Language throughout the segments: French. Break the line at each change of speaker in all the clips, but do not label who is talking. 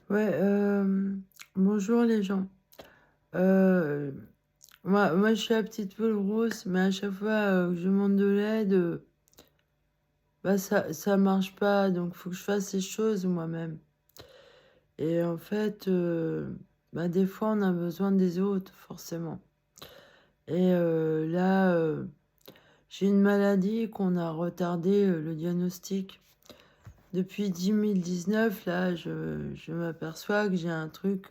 Ouais, bonjour les gens. Euh, moi, je suis la petite poule rousse, mais à chaque fois que je demande de l'aide, bah ça marche pas, donc faut que je fasse ces choses moi-même. Et en fait, bah, des fois, on a besoin des autres, forcément. Et là, j'ai une maladie qu'on a retardé le diagnostic. Depuis 2019, là, je m'aperçois que j'ai un truc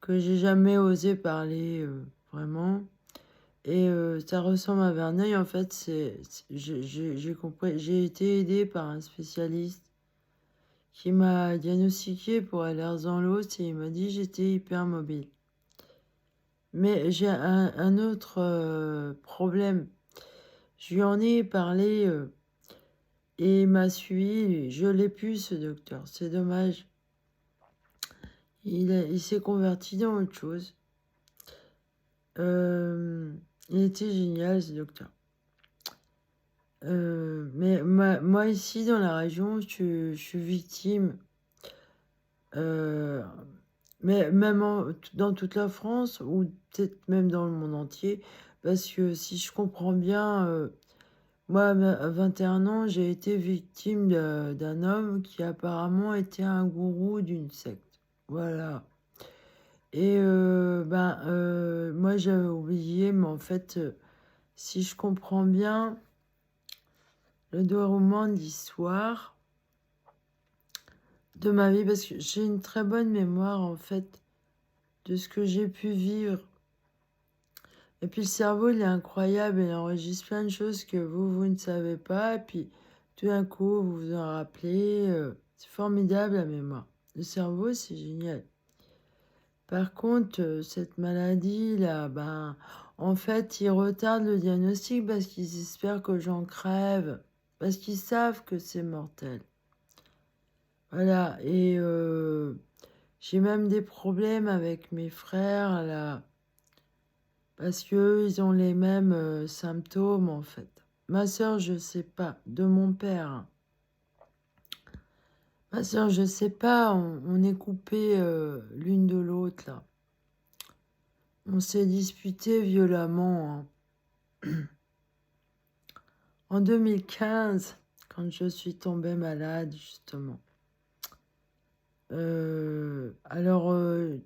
que j'ai jamais osé parler vraiment. Et ça ressemble à Verneuil, en fait, j'ai compris, j'ai été aidée par un spécialiste qui m'a diagnostiqué pour Ehlers-Danlos et il m'a dit que j'étais hypermobile. Mais j'ai un autre problème. Je lui en ai parlé et il m'a suivi. Je l'ai plus, ce docteur. C'est dommage. Il s'est converti dans autre chose. Euh, il était génial, ce docteur. Mais moi, ici, dans la région, je suis victime. euh, mais même dans toute la France, ou peut-être même dans le monde entier, parce que si je comprends bien, moi, à 21 ans, j'ai été victime d'un homme qui apparemment était un gourou d'une secte. Voilà. Et moi, j'avais oublié, mais en fait, si je comprends bien, le déroulement de l'histoire de ma vie, parce que j'ai une très bonne mémoire en fait de ce que j'ai pu vivre. Et puis le cerveau, il est incroyable, il enregistre plein de choses que vous ne savez pas, et puis tout d'un coup, vous vous en rappelez. C'est formidable la mémoire. Le cerveau, c'est génial. Par contre, cette maladie-là, ben, en fait, ils retardent le diagnostic parce qu'ils espèrent que j'en crève, parce qu'ils savent que c'est mortel. Voilà, et j'ai même des problèmes avec mes frères, là, parce qu'eux, ils ont les mêmes symptômes, en fait. Ma sœur, je sais pas, de mon père, hein. Ma sœur, je sais pas, on est coupés l'une de l'autre, là. On s'est disputé violemment, hein. En 2015, quand je suis tombée malade, justement. Alors,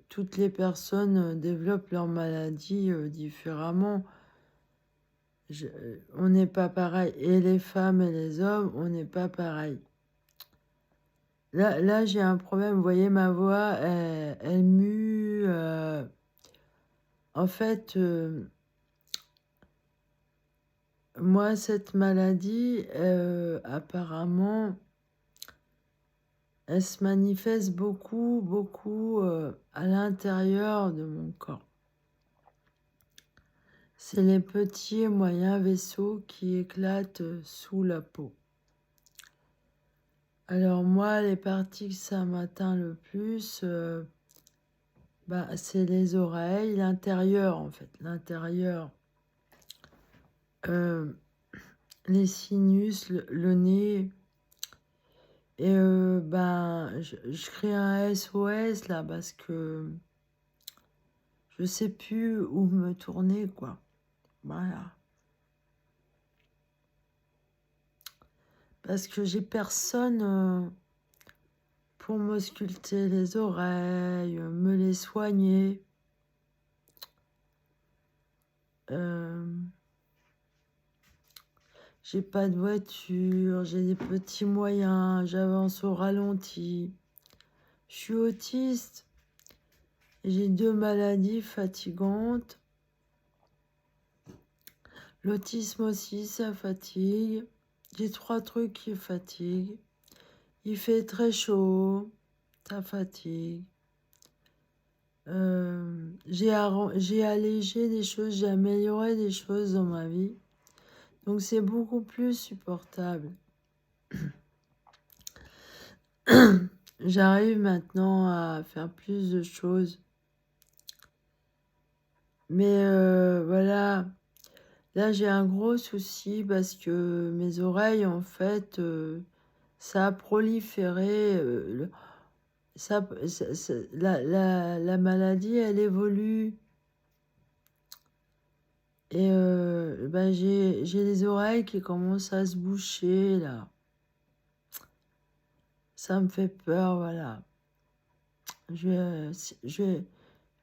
toutes les personnes développent leur maladie différemment. On n'est pas pareil. Et les femmes et les hommes, on n'est pas pareil. Là j'ai un problème. Vous voyez, ma voix, elle mue. En fait, moi, cette maladie, apparemment, elle se manifeste beaucoup, beaucoup à l'intérieur de mon corps. C'est les petits et moyens vaisseaux qui éclatent sous la peau. Alors moi, les parties que ça m'atteint le plus, c'est les oreilles, l'intérieur en fait, l'intérieur, euh, les sinus, le nez. Et je crée un SOS là parce que je sais plus où me tourner, quoi. Voilà. Parce que j'ai personne pour m'ausculter les oreilles, me les soigner. Euh, j'ai pas de voiture, j'ai des petits moyens, j'avance au ralenti. Je suis autiste. J'ai 2 maladies fatigantes. L'autisme aussi, ça fatigue. J'ai 3 trucs qui fatiguent. Il fait très chaud, ça fatigue. J'ai allégé des choses, j'ai amélioré des choses dans ma vie. Donc c'est beaucoup plus supportable. J'arrive maintenant à faire plus de choses. Mais voilà, là j'ai un gros souci parce que mes oreilles, en fait, ça a proliféré. la maladie, elle évolue. Et ben, j'ai les oreilles qui commencent à se boucher, là. Ça me fait peur, voilà.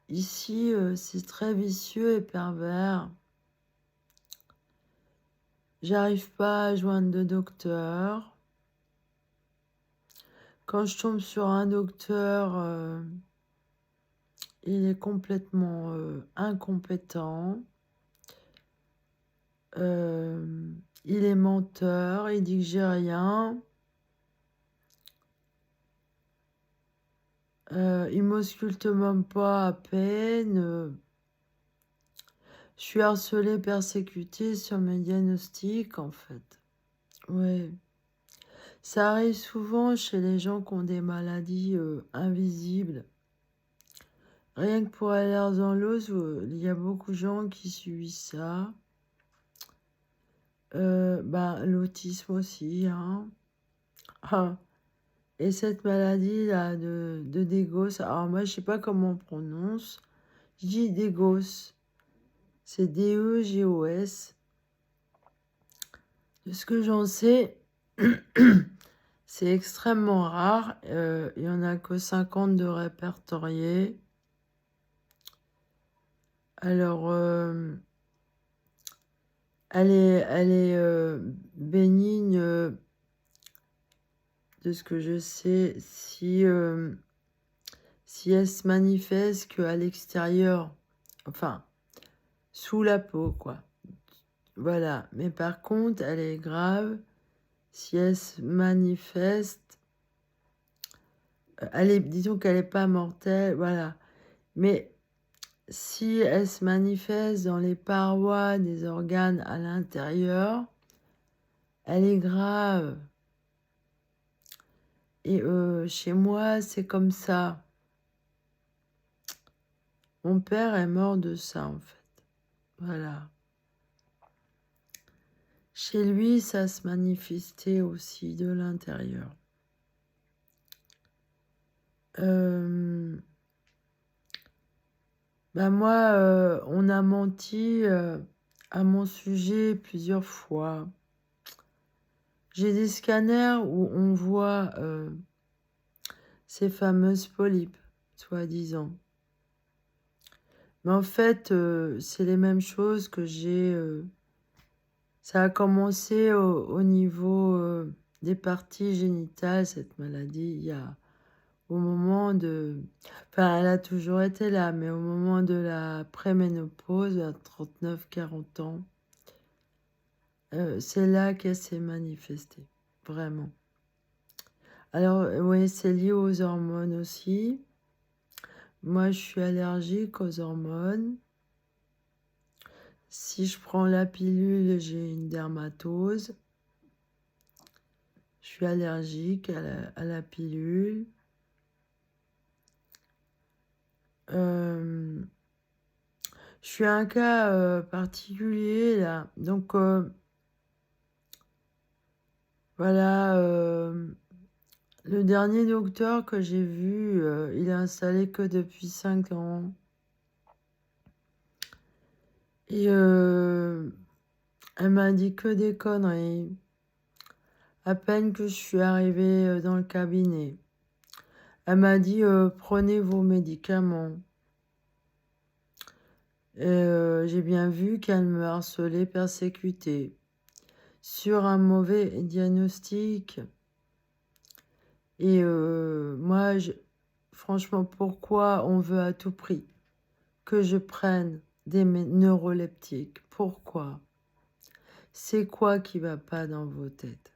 Ici, c'est très vicieux et pervers. J'arrive pas à joindre de docteur. Quand je tombe sur un docteur, il est complètement incompétent. Il est menteur, il dit que j'ai rien. Il m'ausculte même pas à peine. Je suis harcelée, persécutée sur mes diagnostics, en fait. Ouais. Ça arrive souvent chez les gens qui ont des maladies invisibles. Rien que pour aller dans l'os, il y a beaucoup de gens qui subissent ça. L'autisme aussi, hein. Ah. Et cette maladie-là de Dégos, alors moi, je sais pas comment on prononce. Je dis Dégos. C'est D-E-G-O-S. De ce que j'en sais, c'est extrêmement rare. Il n'y en a que 50 de répertoriés. Alors, elle est bénigne, de ce que je sais, si elle se manifeste qu'à l'extérieur, enfin, sous la peau, quoi. Voilà. Mais par contre, elle est grave si elle se manifeste. Disons qu'elle n'est pas mortelle, voilà. Mais si elle se manifeste dans les parois des organes à l'intérieur, elle est grave. Et chez moi, c'est comme ça. Mon père est mort de ça, en fait. Voilà. Chez lui, ça se manifestait aussi de l'intérieur. Moi, on a menti à mon sujet plusieurs fois. J'ai des scanners où on voit ces fameuses polypes, soi-disant. Mais en fait, c'est les mêmes choses que j'ai. Ça a commencé au niveau des parties génitales, cette maladie, au moment de... Enfin, elle a toujours été là, mais au moment de la préménopause, à 39-40 ans, c'est là qu'elle s'est manifestée, vraiment. Alors, oui, c'est lié aux hormones aussi. Moi, je suis allergique aux hormones. Si je prends la pilule, j'ai une dermatose. Je suis allergique à la pilule. Je suis un cas particulier, là. Donc, voilà, le dernier docteur que j'ai vu, il est installé que depuis 5 ans. Et elle m'a dit que des conneries. À peine que je suis arrivée dans le cabinet. Elle m'a dit, prenez vos médicaments. Et j'ai bien vu qu'elle me harcelait, persécutait. Sur un mauvais diagnostic. Et moi, franchement, pourquoi on veut à tout prix que je prenne des neuroleptiques? Pourquoi? C'est quoi qui va pas dans vos têtes?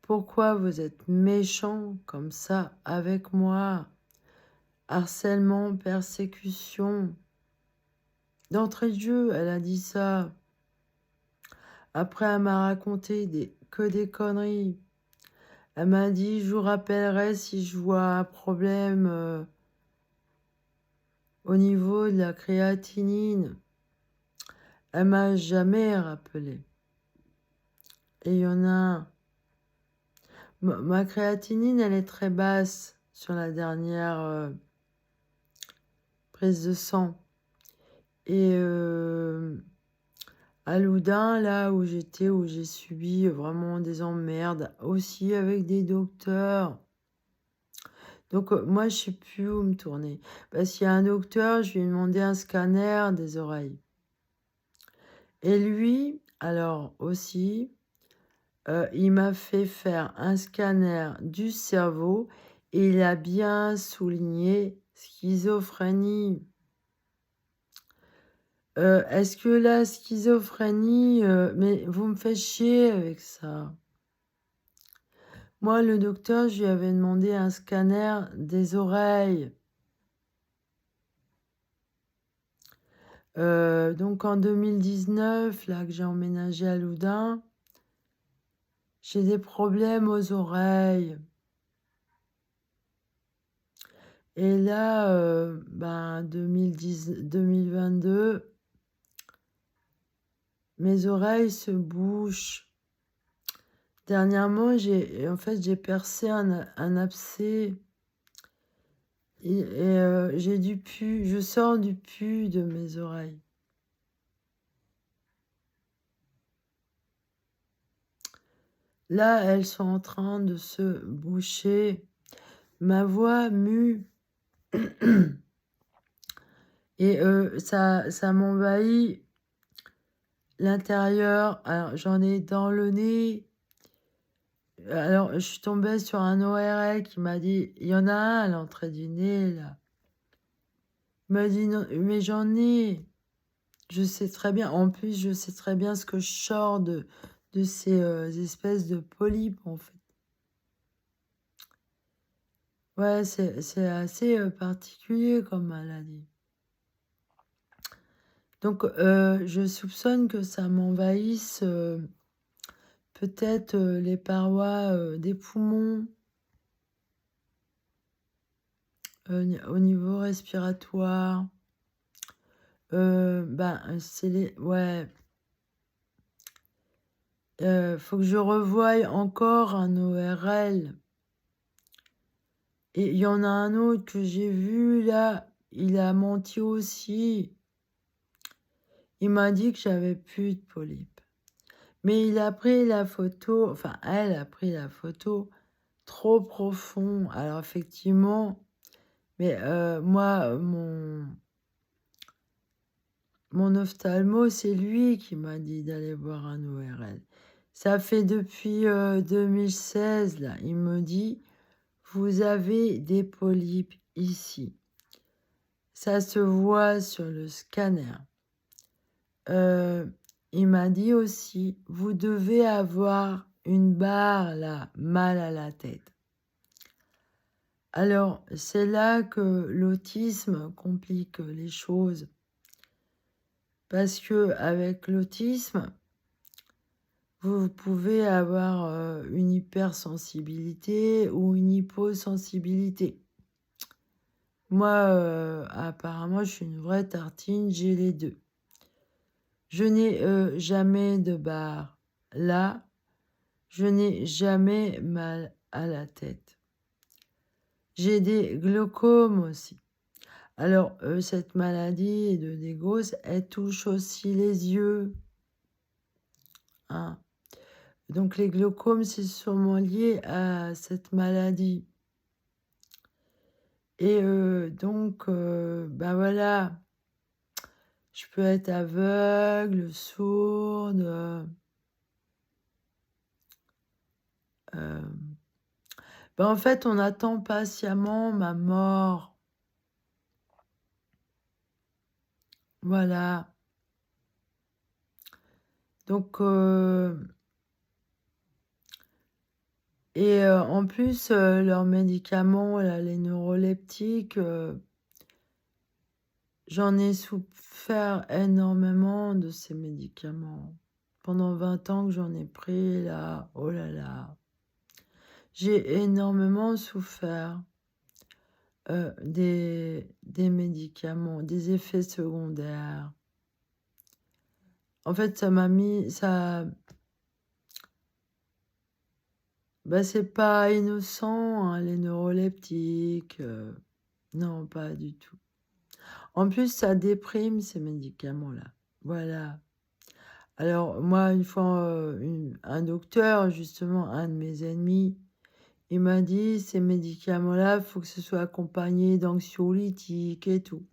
Pourquoi vous êtes méchants comme ça avec moi? Harcèlement, persécution. D'entrée de jeu, elle a dit ça. Après, elle m'a raconté que des conneries. Elle m'a dit, je vous rappellerai si je vois un problème au niveau de la créatinine. Elle m'a jamais rappelé. Et il y en a un. Ma créatinine, elle est très basse. sur la dernière prise de sang. Et à Loudun, là où j'étais, où j'ai subi vraiment des emmerdes, aussi avec des docteurs. Donc moi, je sais plus où me tourner. Parce qu'il y a un docteur, je lui ai demandé un scanner des oreilles. Et lui, alors aussi, il m'a fait faire un scanner du cerveau et il a bien souligné schizophrénie. Est-ce que la schizophrénie... mais vous me faites chier avec ça. Moi, le docteur, je lui avais demandé un scanner des oreilles. Donc en 2019, là que j'ai emménagé à Loudun, j'ai des problèmes aux oreilles. Et là, 2022, mes oreilles se bouchent. Dernièrement, j'ai percé un abcès et j'ai du pus. Je sors du pus de mes oreilles. Là, elles sont en train de se boucher. Ma voix mue. Et ça m'envahit l'intérieur. Alors, j'en ai dans le nez. Alors, je suis tombée sur un ORL qui m'a dit, il y en a un à l'entrée du nez, là. Il m'a dit, non, mais j'en ai. Je sais très bien. En plus, je sais très bien ce que je sors de ces espèces de polypes, en fait. Ouais, c'est assez particulier comme maladie. Donc, je soupçonne que ça m'envahisse peut-être les parois des poumons au niveau respiratoire. C'est les... Ouais. Faut que je revoie encore un ORL. Et il y en a un autre que j'ai vu là, il a menti aussi. Il m'a dit que j'avais plus de polypes. Mais il a pris la photo, enfin elle a pris la photo trop profond. Alors effectivement, mais moi, mon ophtalmo, c'est lui qui m'a dit d'aller voir un ORL. Ça fait depuis 2016, là. Il me dit, vous avez des polypes ici. Ça se voit sur le scanner. Il m'a dit aussi, vous devez avoir une barre là, mal à la tête. Alors, c'est là que l'autisme complique les choses. Parce que avec l'autisme, vous pouvez avoir une hypersensibilité ou une hyposensibilité. Moi, apparemment, je suis une vraie tartine, j'ai les deux. Je n'ai jamais de barre. Là, je n'ai jamais mal à la tête. J'ai des glaucomes aussi. Alors, cette maladie de Dégausse, elle touche aussi les yeux. Hein. Donc, les glaucomes, c'est sûrement lié à cette maladie. Et donc, voilà, je peux être aveugle, sourde. En fait, on attend patiemment ma mort. Voilà. Donc, et en plus, leurs médicaments, là, les neuroleptiques, j'en ai souffert énormément de ces médicaments. Pendant 20 ans que j'en ai pris, là, oh là là. J'ai énormément souffert des médicaments, des effets secondaires. En fait, ça m'a mis... Bah, c'est pas innocent, hein, les neuroleptiques. Non, pas du tout. En plus, ça déprime ces médicaments-là. Voilà. Alors, moi, une fois, un docteur, justement, un de mes ennemis, il m'a dit, ces médicaments-là, il faut que ce soit accompagné d'anxiolytiques et tout.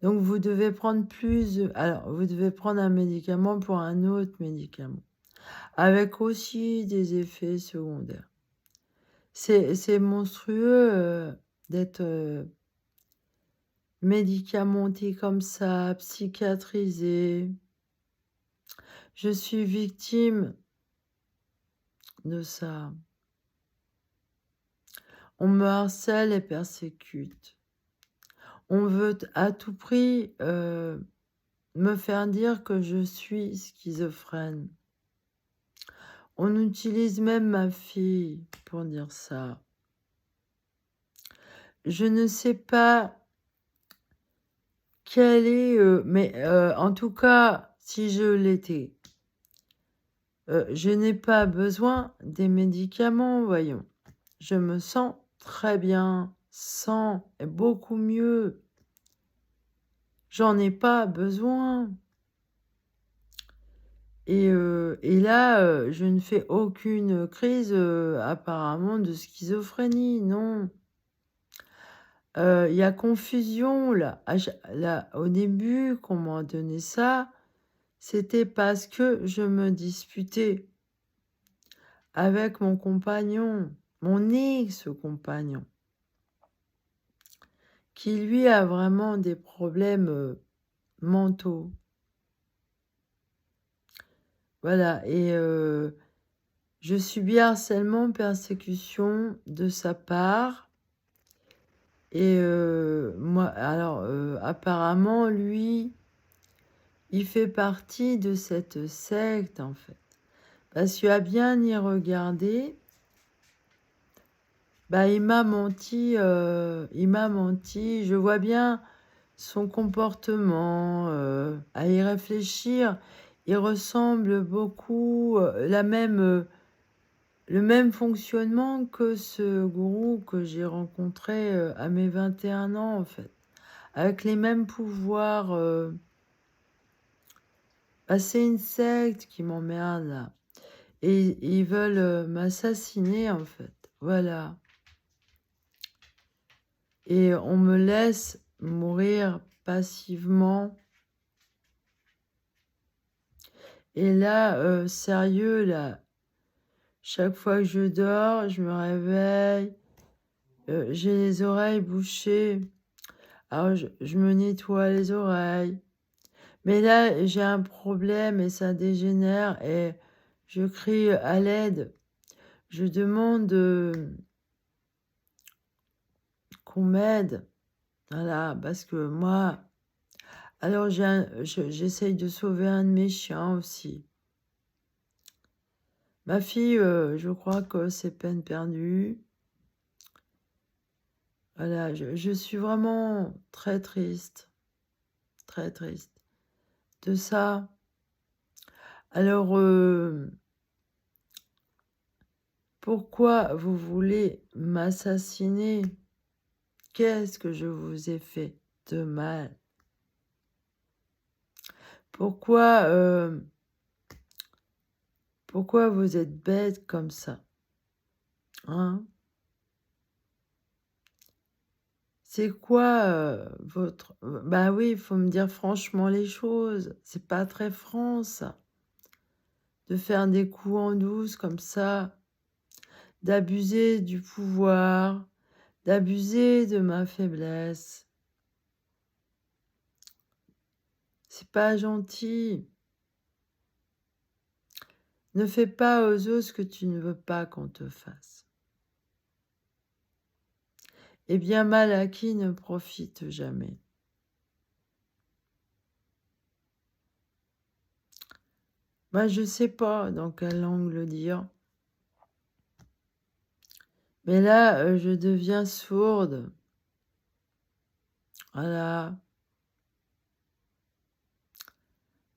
Donc, vous devez prendre alors, vous devez prendre un médicament pour un autre médicament, avec aussi des effets secondaires. C'est monstrueux d'être médicamenté comme ça, psychiatrisé. Je suis victime de ça. On me harcèle et persécute. On veut à tout prix me faire dire que je suis schizophrène. On utilise même ma fille pour dire ça. Je ne sais pas quelle est, mais en tout cas, si je l'étais, je n'ai pas besoin des médicaments, voyons. Je me sens très bien, sans, et beaucoup mieux. J'en ai pas besoin. Et là, je ne fais aucune crise apparemment de schizophrénie, non. Il y a confusion là. Là, au début, qu'on m'a donné ça, c'était parce que je me disputais avec mon compagnon, mon ex-compagnon, qui lui a vraiment des problèmes mentaux. Voilà, et je subis harcèlement, persécution de sa part. Et moi, alors, apparemment, lui, il fait partie de cette secte, en fait. Parce qu'à bien y regarder, bah, il m'a menti, je vois bien son comportement, à y réfléchir, il ressemble beaucoup, le même fonctionnement que ce gourou que j'ai rencontré à mes 21 ans, en fait. Avec les mêmes pouvoirs. C'est une secte qui m'emmerde, là. Et ils veulent m'assassiner, en fait. Voilà. Et on me laisse mourir passivement. Et là, sérieux, là, chaque fois que je dors, je me réveille, j'ai les oreilles bouchées. Alors, je me nettoie les oreilles. Mais là, j'ai un problème et ça dégénère et je crie à l'aide. Je demande qu'on m'aide. Voilà, parce que moi... Alors, j'essaye de sauver un de mes chiens aussi. Ma fille, je crois que c'est peine perdue. Voilà, je suis vraiment très triste de ça. Alors, pourquoi vous voulez m'assassiner? Qu'est-ce que je vous ai fait de mal? Pourquoi vous êtes bête comme ça? Hein? C'est quoi votre... Bah oui, il faut me dire franchement les choses. C'est pas très franc, ça. De faire des coups en douce comme ça. D'abuser du pouvoir. D'abuser de ma faiblesse. C'est pas gentil. Ne fais pas aux autres ce que tu ne veux pas qu'on te fasse. Et bien mal acquis ne profite jamais. Moi, je sais pas dans quelle langue le dire. Mais là, je deviens sourde. Voilà.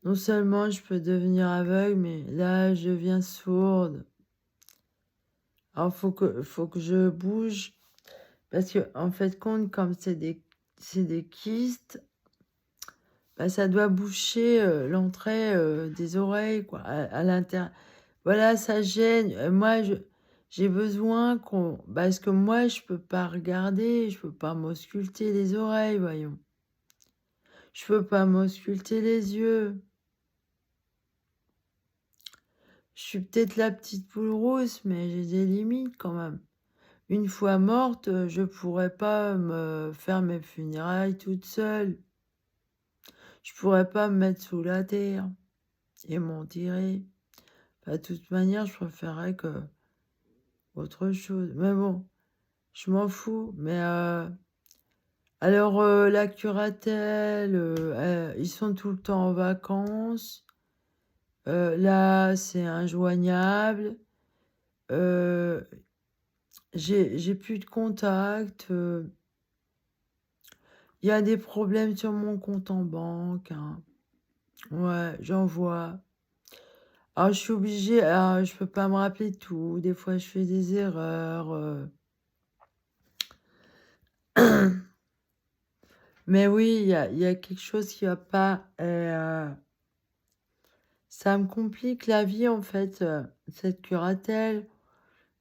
Non seulement je peux devenir aveugle, mais là, je deviens sourde. Alors, faut que je bouge. Parce que, en fait, compte, comme c'est des kystes, bah, ça doit boucher l'entrée des oreilles, quoi, à l'intérieur. Voilà, ça gêne. Moi, j'ai besoin qu'on... Parce que moi, je peux pas regarder, je peux pas m'ausculter les oreilles, voyons. Je peux pas m'ausculter les yeux. Je suis peut-être la petite poule rousse, mais j'ai des limites quand même. Une fois morte, je pourrais pas me faire mes funérailles toute seule. Je pourrais pas me mettre sous la terre et m'enterrer. De toute manière, je préférerais que autre chose. Mais bon, je m'en fous. Mais alors, la curatelle, ils sont tout le temps en vacances. Là, c'est injoignable. J'ai plus de contact. Il y a des problèmes sur mon compte en banque, hein. Ouais, j'en vois. Alors, je suis obligée, je peux pas me rappeler tout. Des fois, je fais des erreurs. Mais oui, il y a quelque chose qui va pas. Et, ça me complique la vie, en fait, cette curatelle.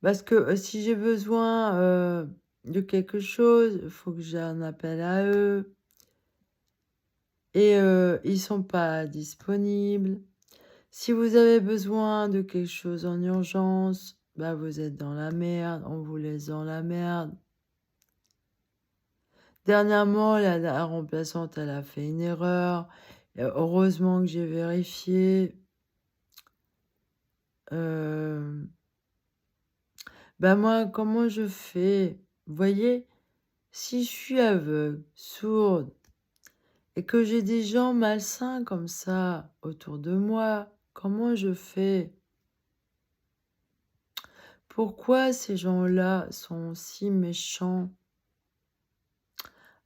Parce que si j'ai besoin de quelque chose, il faut que j'ai un appel à eux. Et ils sont pas disponibles. Si vous avez besoin de quelque chose en urgence, bah vous êtes dans la merde, on vous laisse dans la merde. Dernièrement, la remplaçante, elle a fait une erreur. Heureusement que j'ai vérifié. Bah moi, comment je fais? Vous voyez, si je suis aveugle, sourde, et que j'ai des gens malsains comme ça autour de moi, comment je fais? Pourquoi ces gens-là sont si méchants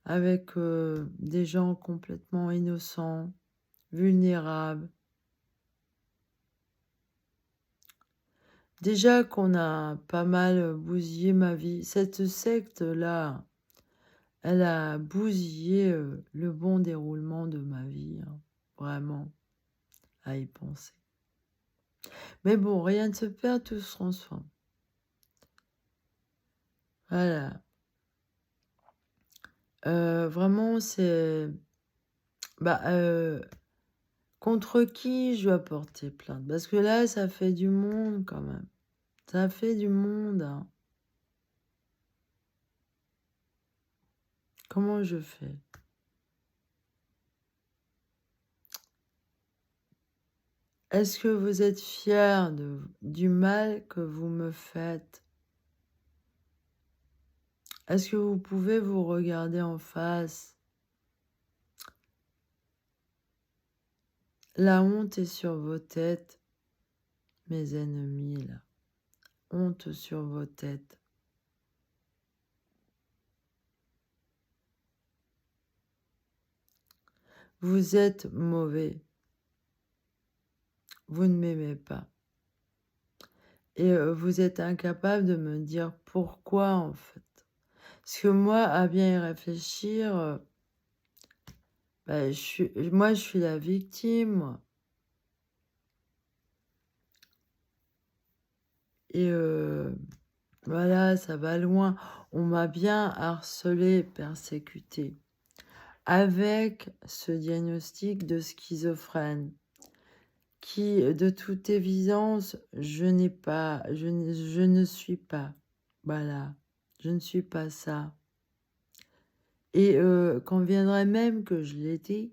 avec des gens complètement innocents, vulnérables? Déjà qu'on a pas mal bousillé ma vie. Cette secte-là, elle a bousillé le bon déroulement de ma vie, hein. Vraiment, à y penser. Mais bon, rien ne se perd, tout se transforme. Voilà. Vraiment, c'est... Bah, contre qui je dois porter plainte? Parce que là, ça fait du monde quand même. Ça fait du monde, hein. Comment je fais? Est-ce que vous êtes fiers du mal que vous me faites? Est-ce que vous pouvez vous regarder en face? La honte est sur vos têtes, mes ennemis, là. Honte sur vos têtes. Vous êtes mauvais. Vous ne m'aimez pas. Et vous êtes incapable de me dire pourquoi, en fait. Parce que moi, à bien y réfléchir, bah, moi, je suis la victime, moi. Et voilà, ça va loin. On m'a bien harcelé, persécuté, avec ce diagnostic de schizophrène, qui, de toute évidence, je ne suis pas. Voilà, je ne suis pas ça. Et quand viendrait même que je l'étais,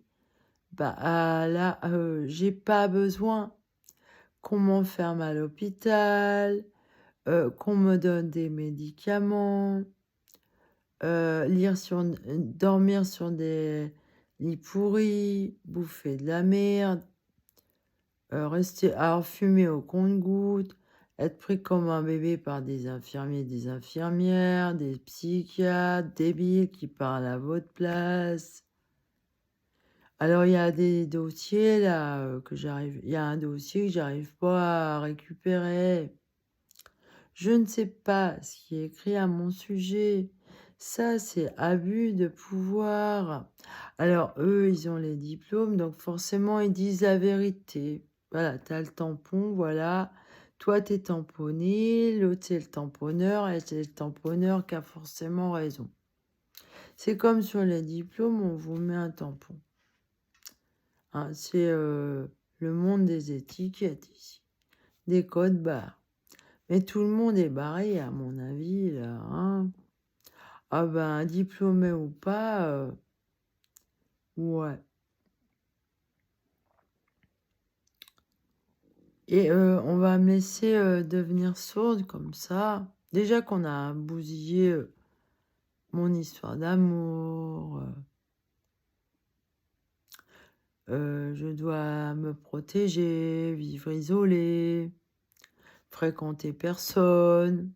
bah là, j'ai pas besoin qu'on m'enferme à l'hôpital, qu'on me donne des médicaments, dormir sur des lits pourris, bouffer de la merde, fumer au compte-gouttes, être pris comme un bébé par des infirmiers, des infirmières, des psychiatres débiles qui parlent à votre place. Alors, il y a des dossiers là il y a un dossier que j'arrive pas à récupérer. Je ne sais pas ce qui est écrit à mon sujet. Ça, c'est abus de pouvoir. Alors, eux, ils ont les diplômes, donc forcément, ils disent la vérité. Voilà, tu as le tampon, voilà. Toi, t'es tamponné, l'autre, c'est le tamponneur, et c'est le tamponneur qui a forcément raison. C'est comme sur les diplômes, on vous met un tampon. Hein, c'est le monde des étiquettes ici. Des codes barres. Mais tout le monde est barré, à mon avis, là. Hein. Ah ben, diplômé ou pas, ouais. Et on va me laisser devenir sourde comme ça. Déjà qu'on a bousillé mon histoire d'amour. Je dois me protéger, vivre isolé, fréquenter personne.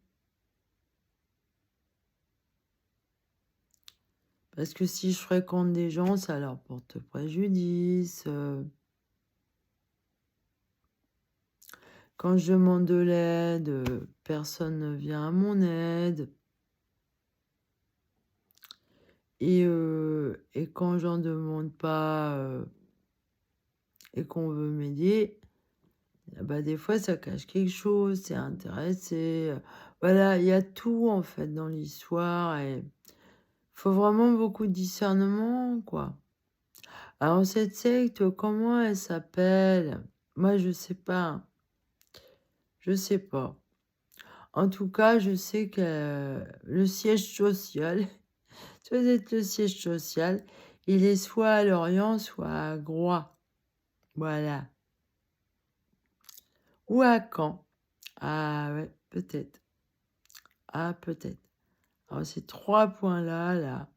Parce que si je fréquente des gens, ça leur porte préjudice. Quand je demande de l'aide, personne ne vient à mon aide. Et quand j'en demande pas et qu'on veut m'aider, bah des fois ça cache quelque chose, c'est intéressé. Voilà, il y a tout en fait dans l'histoire et faut vraiment beaucoup de discernement, quoi. Alors cette secte, comment elle s'appelle? Moi je sais pas. Je sais pas. En tout cas, je sais que le siège social, ça doit être le siège social, il est soit à Lorient, soit à Groix. Voilà. Ou à Caen. Ah ouais, peut-être. Ah, peut-être. Alors, ces 3 points-là, là.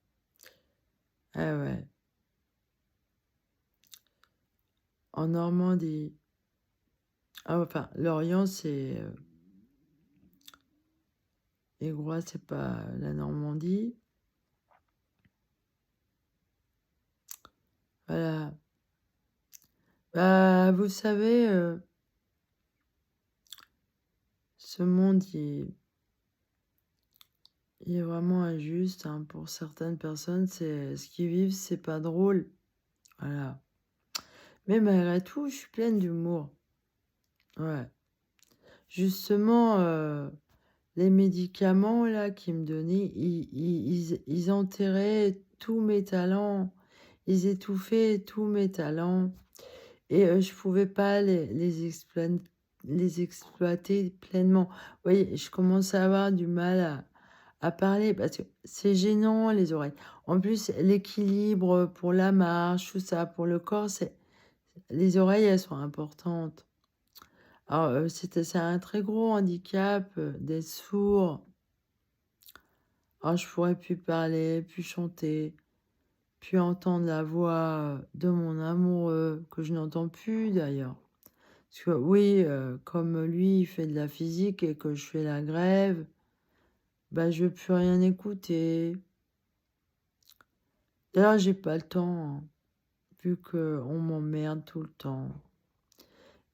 Ah ouais. En Normandie. Ah, enfin, Lorient, c'est... et Groix, c'est pas la Normandie. Voilà. Bah, vous savez, ce monde, il est vraiment injuste. Hein. Pour certaines personnes, c'est ce qu'ils vivent, c'est pas drôle. Voilà. Mais malgré tout, je suis pleine d'humour. Ouais. Justement, les médicaments là qu'ils me donnaient, ils enterraient tous mes talents. Ils étouffaient tous mes talents. Et je pouvais pas les exploiter pleinement. Vous voyez, je commence à avoir du mal à parler parce que c'est gênant les oreilles. En plus, l'équilibre pour la marche, tout ça, pour le corps, les oreilles, elles sont importantes. Alors, c'est un très gros handicap d'être sourd. Alors, je pourrais plus parler, plus chanter, plus entendre la voix de mon amoureux, que je n'entends plus d'ailleurs. Parce que oui, comme lui, il fait de la physique et que je fais la grève, bah, je veux plus rien écouter. D'ailleurs, j'ai pas le temps, hein, vu qu'on m'emmerde tout le temps.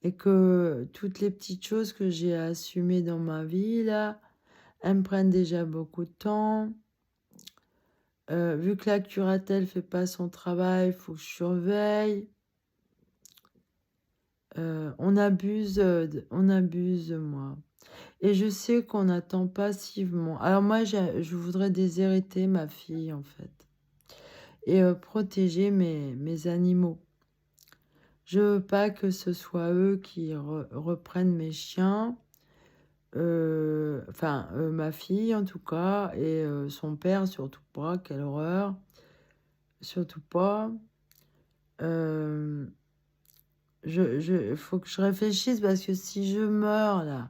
Et que toutes les petites choses que j'ai à assumer dans ma vie, là, elles me prennent déjà beaucoup de temps. Vu que la curatelle fait pas son travail, il faut que je surveille. On abuse de moi. Et je sais qu'on attend passivement. Alors moi, je voudrais déshériter ma fille, en fait. Et protéger mes animaux. Je veux pas que ce soit eux qui reprennent mes chiens. Enfin, ma fille, en tout cas. Et son père, surtout pas. Quelle horreur. Surtout pas. Euh, faut que je réfléchisse parce que si je meurs, là,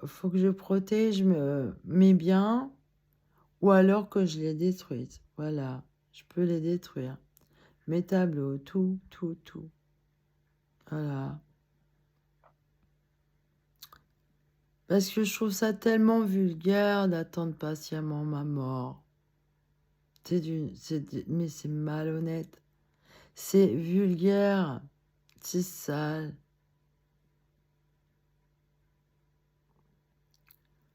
faut que je protège mes biens. Ou alors que je les détruise. Voilà, je peux les détruire. Mes tableaux, tout, tout, tout. Voilà. Parce que je trouve ça tellement vulgaire d'attendre patiemment ma mort. Mais c'est malhonnête. C'est vulgaire. C'est sale.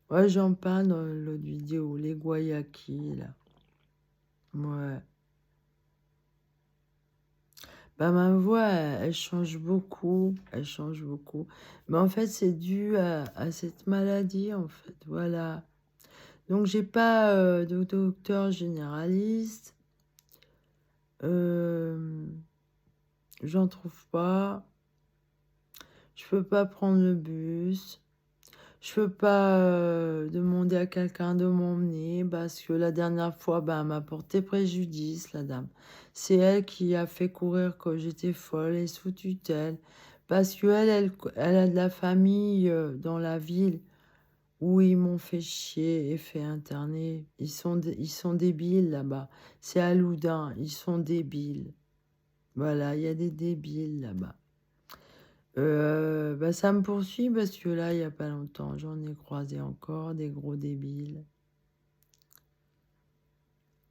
Ouais, j'en parle dans l'autre vidéo, les guayakis, là. Ouais. Bah, ma voix, elle change beaucoup, elle change beaucoup. Mais en fait, c'est dû à cette maladie, en fait, voilà. Donc, j'ai pas de docteur généraliste. J'en trouve pas. Je peux pas prendre le bus. Je peux pas demander à quelqu'un de m'emmener parce que la dernière fois, bah, elle m'a porté préjudice, la dame. C'est elle qui a fait courir que j'étais folle et sous tutelle. Parce que elle a de la famille dans la ville où ils m'ont fait chier et fait interner. Ils sont débiles là-bas. C'est à Loudun, ils sont débiles. Voilà, il y a des débiles là-bas. Bah, ça me poursuit parce que là, il n'y a pas longtemps, j'en ai croisé encore des gros débiles.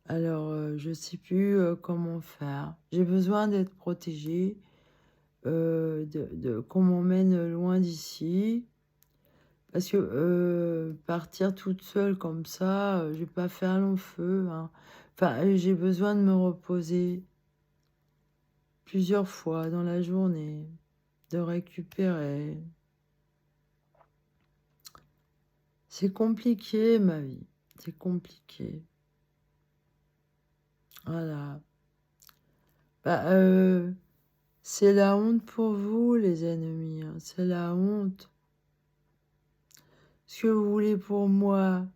Alors, je sais plus comment faire. J'ai besoin d'être protégée, qu'on m'emmène loin d'ici. Parce que partir toute seule comme ça, je vais pas faire long feu, hein. Enfin, j'ai besoin de me reposer plusieurs fois dans la journée, de récupérer. C'est compliqué, ma vie. C'est compliqué. Voilà. Bah, c'est la honte pour vous, les ennemis, hein. C'est la honte. Ce que vous voulez pour moi,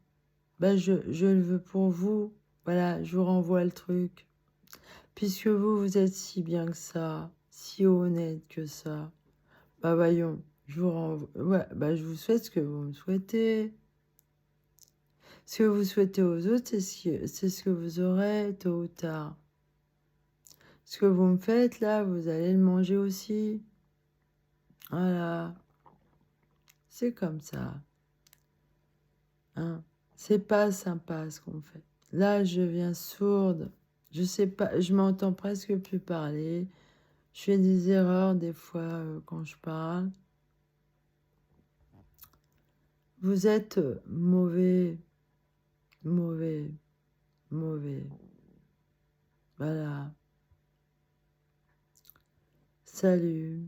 bah, je le veux pour vous. Voilà, je vous renvoie le truc. Puisque vous, vous êtes si bien que ça, si honnête que ça, bah voyons, je vous renvoie. Ouais, bah, je vous souhaite ce que vous me souhaitez. Ce que vous souhaitez aux autres, c'est ce que vous aurez tôt ou tard. Ce que vous me faites là, vous allez le manger aussi. Voilà. C'est comme ça. Hein. C'est pas sympa ce qu'on fait. Là, je viens sourde. Je sais pas, je m'entends presque plus parler. Je fais des erreurs des fois quand je parle. Vous êtes mauvais, mauvais, mauvais. Voilà. Salut.